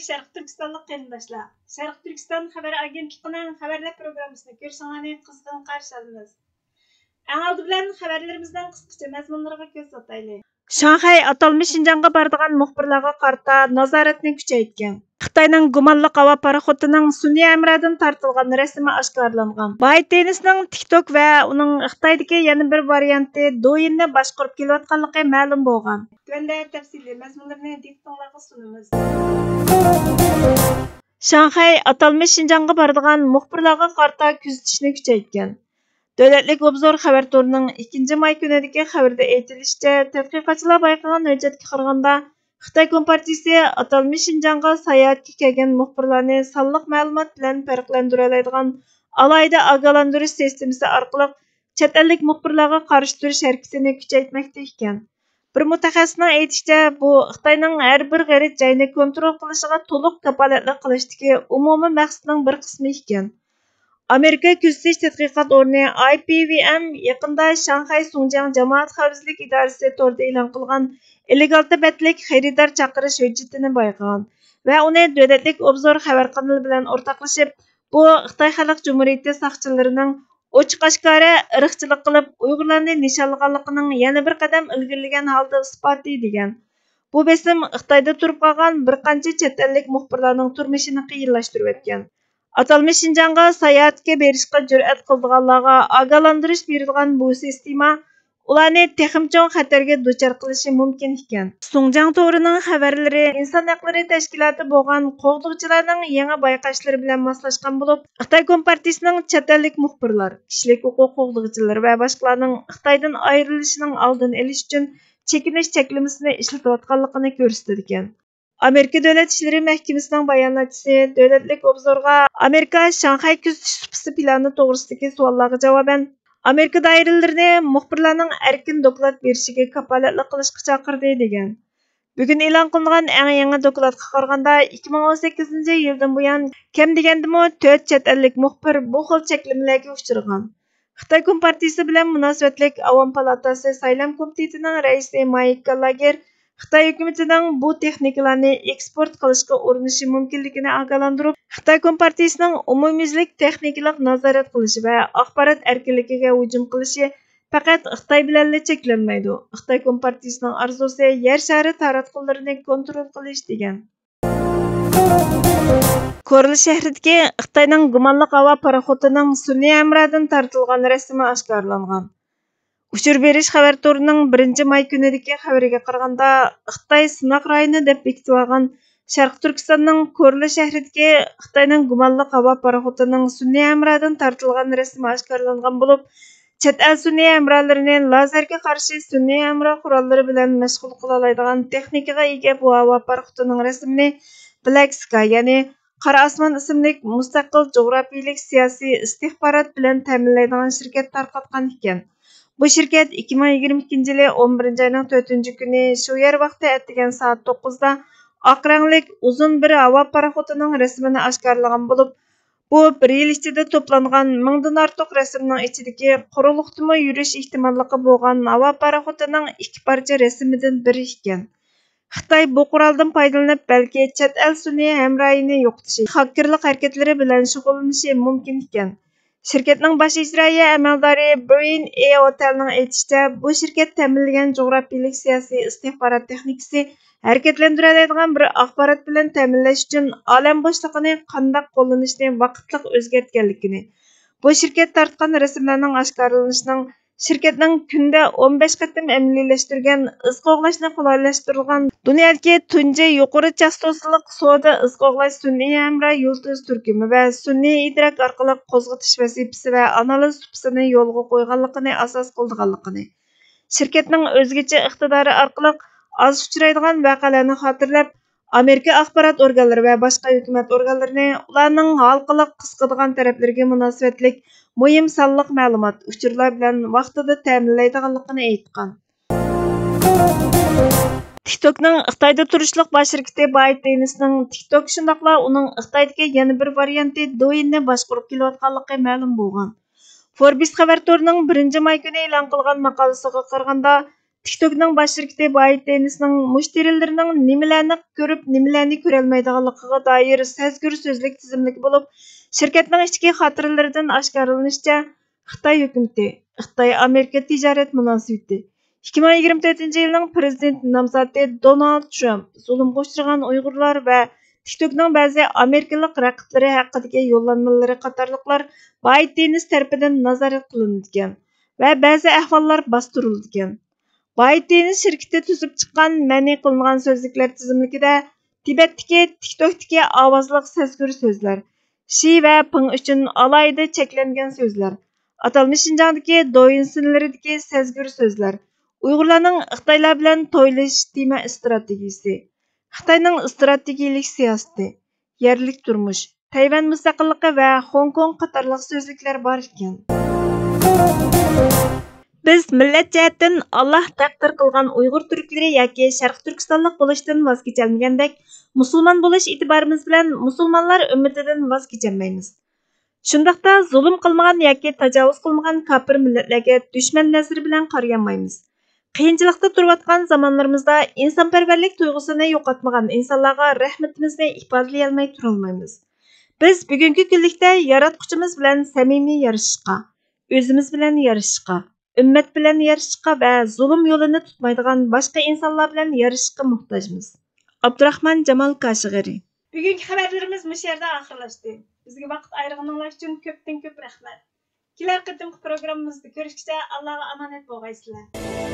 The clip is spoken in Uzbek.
Şərq Türkistanlıq qərindaşlar. Şərq Türkistan xəbər agentliğinin xəbərlər proqramısını görüşünüzü qızğın qarşı alırıq. Ən aldı bilan xəbərlərimizdən qısqaça məzmunlarına göz ataylı. Şanxay atalmış Şinjanğa baradigan muxbirlarga qarata nazoratni kuchaytgan. Xitoyning gumonli havo paraxotining sun'iy amradan tortilgan rasmi oshkorlangan. ByteDance'ning TikTok va uning Xitoydagi yana bir varianti Douyinni boshqarib kelayotganligi ma'lum bo'lgan. Tuanda tafsiliy mazmunlarni diqqatingizga sunamiz. Şanxay atalmış Şinjanğa baradigan muxbirlarga qarata kuzatishni kuchaytgan. Dövlətlik Obzor xəbər toruning 2 may günüdəki xəbərdə aytilishicha, tədqiqatçılar bayqagan hüccətə qaraganda Xitoy Kompartiyası atalmış Şinjanğa sayohatga kelgan muxbirlarni sonliq ma'lumot bilan farqlantira oladigan alohida ogohlantirish sistemasi orqali chet ellik muxbirlarga qarshi turish harakatini kuchaytmoqda ekan. Bir mutaxassisning aytishicha, bu Xitoyning har bir g'arit joyni kontrol qilishiga to'liq kafolatlik qilishdagi umumiy maqsadning bir qismi ekan. Amerika Kuzatish tadqiqot o'rni IPVM yaqinda Shanxay Sunjang jamoat xavfsizlik idorasi to'rida e'lon qilgan illegal betlik xaridor chaqirish hujjatini bayqagan va uni Davlatlik Obzor xabar kanali bilan o'rtoqlashib, bu Xitoy Xalq Jumhuriyati soqchilarining ochiq-oshkora irqchilik qilib Uyg'urlarni nishonlaganligining yana bir qadam ilgirlagan holda isboti degan. Bu besim Xitoyda turib qolgan bir qancha chet ellik muxbirlarning turmushini qiyinlashtirib o'tgan. Atalmış Şinjanğa sayohatga berishga jur'at qildiganlarga ogohlantirish beradigan bu sistema ularni texim cho'ng xatarga duchor qilishi mumkin ekan. Sunjang to'rining xabarlari inson haqlari tashkiloti bo'lgan qo'g'dug'chilarning yangi bayqashlari bilan moslashgan bo'lib, Xitoy Kompartiyasining chet ellik muxbirlar, kishilik huquq qo'g'dug'chilari va boshqalarning Xitoydan ayrilishining oldini olish uchun chekinish cheklamasini ishlatayotganligini ko'rsatdi ekan. Amerika Davlat ishlari mahkamasining bayonotchisi Davlatlik Obzorga Amerika Shanxay kuzatish supisi plani to'g'risidagi savollarga javoban Amerika doiralarini muxbirlarning erkin doklad berishiga kafolatlik qilishga chaqirdi degan. Bugun e'lon qilingan eng yangi dokladga qaraganda 2018 yildan buyon kam degandimi 4 chet ellik muxbir bu xil cheklamalarga uchragan. Xitoy Kompartiyasi bilan munosabatlik Avom palatasi saylam komitetining raisi Mike Gallagher Xitoy hukumatining bu texnikalarni eksport qilishga urinishi mumkinligini ogohlantirib, Xitoy Kompartiyasining umumyuzlik texnikalik nazorat qilishi va axborot erkinligiga hujum qilishi faqat Xitoy bilan cheklanmaydi. Xitoy Kompartiyasining orzusi yer shari taratqullarini kontrol qilish degan. Korli shahridagi Xitoyning gumonli havo paraxotining sun'iy amradan tortilgan rasmi oshkorlangan. Uchur berish xabar to'rining 1 may kunidagi xabariga qaraganda, Xitoy Sinoq rayoni deb bekitib olgan Sharq Turkistonning Korli shahridagi Xitoyning gumonli havo paraxotining sun'iy amradan tortilgan rasmi oshkorlangan bo'lib, chet el sun'iy amralarini lazerga qarshi sun'iy amra qurollari bilan mashg'ul qila oladigan texnikaga ega bu havo paraxotining rasmini Black Sky, ya'ni Qora osmon ismli mustaqil jo'grafiyalik siyosiy istixborot bilan ta'minlaydigan shirkat tarqatgan ekan. Bu shirkat 2022 yili 11 ayning 4 kuni shu yer vaqti atdigan soat 9 da oq ranglik uzun bir havo paraxotining rasmini oshkorlagan bo'lib, bu bir yil ichida to'plangan 1000 dan ortiq rasmning ichidagi quruqlikdimi yurish ehtimolligi bo'lgan havo paraxotining ikki parcha rasmidan biri ekan. Xitoy bu quroldan foydalanib, balki chet el sun'iy hamrohini yo'qotishi, xakerlik harakatlari bilan shug'ullanishi mumkin ekan. Shirkatning bosh ijroiya amaldori Brian A. Hotelning aytishicha, bu shirkat ta'minlagan jo'grafiyalik siyosiy istixborot texnikasi harakatlantiradigan bir axborot bilan ta'minlash uchun olam bo'shlig'ini qanday qo'llanishni vaqtliq o'zgartganligini, bu shirkat tartgan rasmlarning oshkorlanishining shirkatning kunda 15 qatim amaliyleştirgan iz qo'g'lashni qulaylashtirgan dunyodagi tunji yuqori chastotalik savdo iz qo'g'lash sun'iy hamroh yulduz turkumi va sun'iy idrok orqali qo'zg'atish vazifasi va analiz supsini yo'lga qo'yganligini asos qilganligini, shirkatning o'zgacha iqtidori orqali oz uchraydigan voqealarni xotirlab, Amerika axborot organlari va boshqa hukumat organlarini ularning halqiliq qisqadigan taraflariga munosabatlik muhim sonliq ma'lumot, uchurlar bilan vaqtida ta'minlaydiganligini aytgan. TikTokning Xitoyda turishliq bosh shirkati ByteDance'ning TikTok shundaqla uning Xitoydagi yana bir varianti Douyinni boshqarib kelayotganligi ma'lum bo'lgan. Forbes xabar to'rining 1 may kuni e'lon qilgan maqolasiga qaraganda, TikTok'ның baş şirketi ByteDance'ның müşterilerinin nimalarni ko'rib, nimalarni ko'rolmaydiganligiga doir sezgir so'zlik tizimligi bo'lib, şirketning ichki xotiralaridan oshkorlanishicha, Xitoy hukumati, Xitoy-Amerika tijorat munosabati 2024 yilning prezident nomzodi Donald Trump zulmga uchragan Uyg'urlar va TikTok'ның ba'zi amerikalik raqiblari haqidagi yo'llanmalari qatorliqlar ByteDance tarafidan nazorat qilinadigan va ba'zi ahvollar bostiriladigan. ByteDance şirketi tuzib chiqqan ma'ni qilingan so'zliklar tizimligida Tibetdagi TikTok'dagi ovozliq sezgir so'zlar, Shi va Ping uchun alohida cheklangan so'zlar, atalmish Şinjangdagi Douyin sinlaridagi sezgir so'zlar, Uyg'urlarning Xitoylar bilan to'ylash tema strategiyasi, Xitoyning strategiyalik siyosati, yerlik turmush, Tayvan mustaqilligi va Hong Kong qatorliq so'zliklar bor ekan. Biz millat jihatdan Allah taqdir qilgan Uyg'ur turklari yoki Sharq Turkistonlik bo'lishdan voz kecholmagandek, musulmon bo'lish e'tiborimiz bilan musulmonlar ummatidan voz kecholmaymiz. Shundaqda zulm qilmagan yoki tajovuz qilmagan kofir millatlarga dushman nazari bilan qaramaymiz. Qiyinchilikda turayotgan zamonlarimizda insonparvarlik tuyg'usini yo'qotmagan insonlarga rahmatimizni ifodalay olmay turolmaymiz. Biz bugungi kunlikda yaratquchimiz bilan samimiy yarashishga, o'zimiz bilan yarashishga, ummat bilan yarashishga va zulm yo'lini tutmaydigan boshqa insonlar bilan yarashishga muhtojmiz. Abdurahmon Jamol Kashig'ari. Bugungi xabarlarimiz bu yerda oxirlashdi. Bizga vaqt ayirganingiz uchun ko'pdan ko'p rahmat. Kelar qatimki programmamizda ko'rishguncha Allohga omonat bo'lgaysizlar.